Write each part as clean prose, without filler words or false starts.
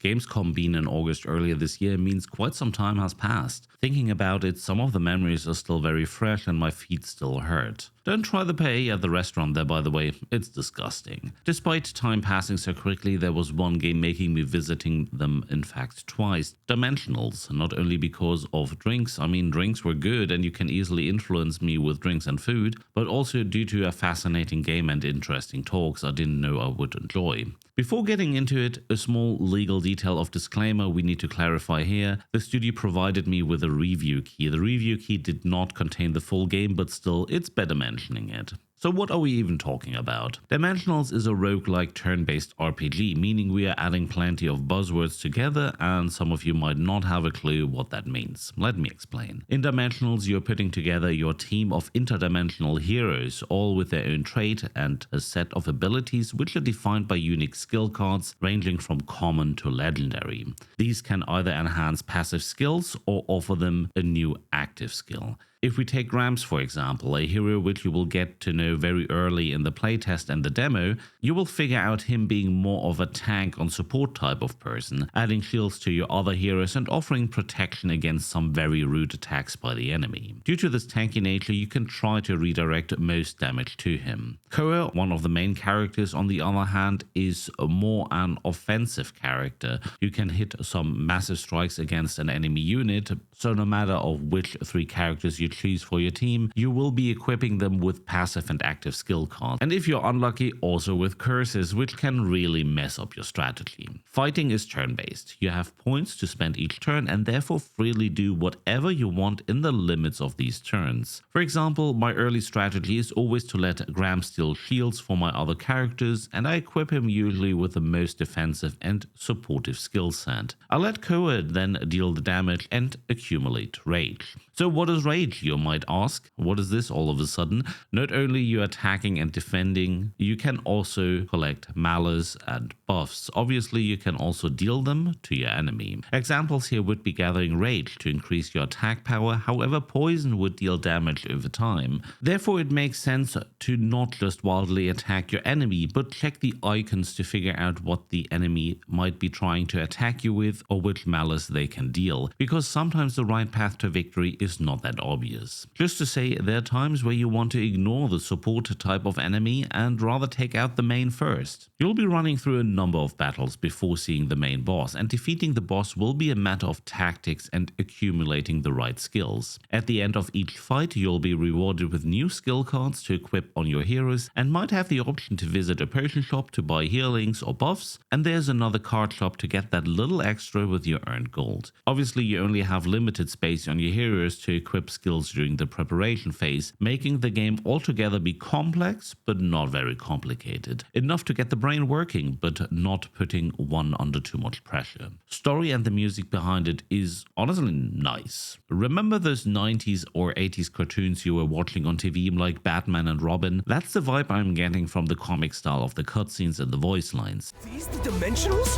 Gamescom being in August earlier this year means quite some time has passed. Thinking about it, some of the memories are still very fresh and my feet still hurt. Don't try the paella at the restaurant there, by the way, it's disgusting. Despite time passing so quickly, there was one game making me visiting them in fact twice. Dimensionals, not only because of drinks, drinks were good and you can easily influence me with drinks and food, but also due to a fascinating game and interesting talks I didn't know I would enjoy. Before getting into it, a small legal detail of disclaimer we need to clarify here. The studio provided me with a review key. The review key did not contain the full game, but still, it's better mentioning it. So what are we even talking about? Dimensionals is a roguelike turn-based RPG, meaning we are adding plenty of buzzwords together and some of you might not have a clue what that means. Let me explain. In Dimensionals, you're putting together your team of interdimensional heroes, all with their own trait and a set of abilities which are defined by unique skill cards ranging from common to legendary. These can either enhance passive skills or offer them a new active skill. If we take Grams for example, a hero which you will get to know very early in the playtest and the demo, you will figure out him being more of a tank on support type of person, adding shields to your other heroes and offering protection against some very rude attacks by the enemy. Due to this tanky nature, you can try to redirect most damage to him. Koa, one of the main characters on the other hand, is more an offensive character. You can hit some massive strikes against an enemy unit, so no matter of which three characters you choose for your team, you will be equipping them with passive and active skill cards, and if you're unlucky, also with curses, which can really mess up your strategy. Fighting is turn-based. You have points to spend each turn and therefore freely do whatever you want in the limits of these turns. For example, my early strategy is always to let Graham steal shields for my other characters, and I equip him usually with the most defensive and supportive skill set. I let Koa then deal the damage and accumulate rage. So what is rage, you might ask? What is this all of a sudden? Not only you attacking and defending, you can also collect malice and buffs. Obviously, you can also deal them to your enemy. Examples here would be gathering rage to increase your attack power, however poison would deal damage over time. Therefore, it makes sense to not just wildly attack your enemy, but check the icons to figure out what the enemy might be trying to attack you with or which malice they can deal, because sometimes the right path to victory is not that obvious. Just to say, there are times where you want to ignore the support type of enemy and rather take out the main first. You'll be running through a number of battles before seeing the main boss, and defeating the boss will be a matter of tactics and accumulating the right skills. At the end of each fight, you'll be rewarded with new skill cards to equip on your heroes and might have the option to visit a potion shop to buy healings or buffs, and there's another card shop to get that little extra with your earned gold. Obviously, you only have limited space on your heroes to equip skills during the preparation phase, making the game altogether be complex but not very complicated. Enough to get the brain working, but not putting one under too much pressure. Story and the music behind it is honestly nice. Remember those 90s or 80s cartoons you were watching on TV like Batman and Robin? That's the vibe I'm getting from the comic style of the cutscenes and the voice lines. These the Dimensionals?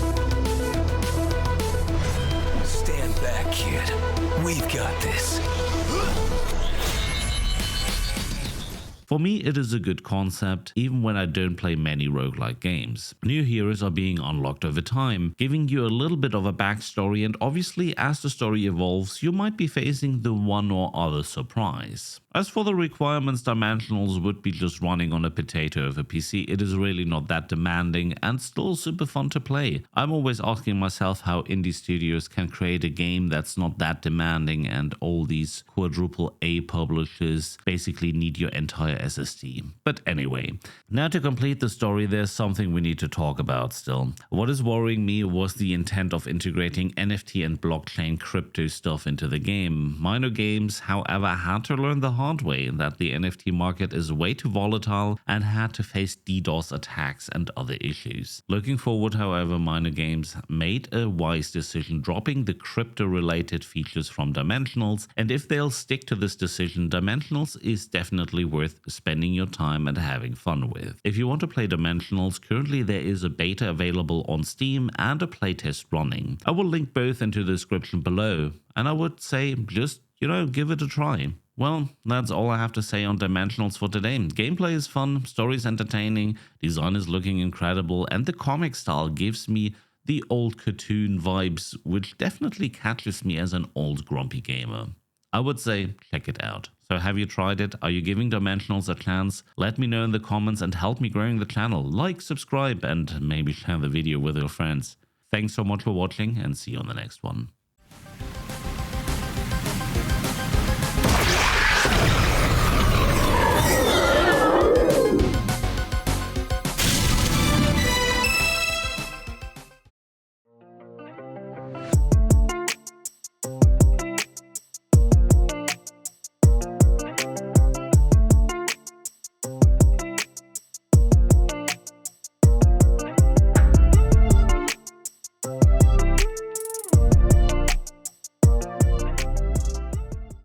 Stand back, kid. We've got this. For me, it is a good concept, even when I don't play many roguelike games. New heroes are being unlocked over time, giving you a little bit of a backstory, and obviously as the story evolves, you might be facing the one or other surprise. As for the requirements, Dimensionals would be just running on a potato of a PC. It is really not that demanding and still super fun to play. I'm always asking myself how indie studios can create a game that's not that demanding, and all these quadruple A publishers basically need your entire SSD. But anyway, now to complete the story, there's something we need to talk about still. What is worrying me was the intent of integrating NFT and blockchain crypto stuff into the game. Mino Games, however, had to learn the hard way that the NFT market is way too volatile and had to face DDoS attacks and other issues. Looking forward, however, Mino Games made a wise decision dropping the crypto-related features from Dimensionals, and if they'll stick to this decision, Dimensionals is definitely worth spending your time and having fun with. If you want to play Dimensionals, currently there is a beta available on Steam and a playtest running. I will link both into the description below, and I would say just, give it a try. Well, that's all I have to say on Dimensionals for today. Gameplay is fun, story is entertaining, design is looking incredible, and the comic style gives me the old cartoon vibes, which definitely catches me as an old grumpy gamer. I would say check it out. So have you tried it? Are you giving Dimensionals a chance? Let me know in the comments and help me growing the channel. Like, subscribe, and maybe share the video with your friends. Thanks so much for watching, and see you on the next one.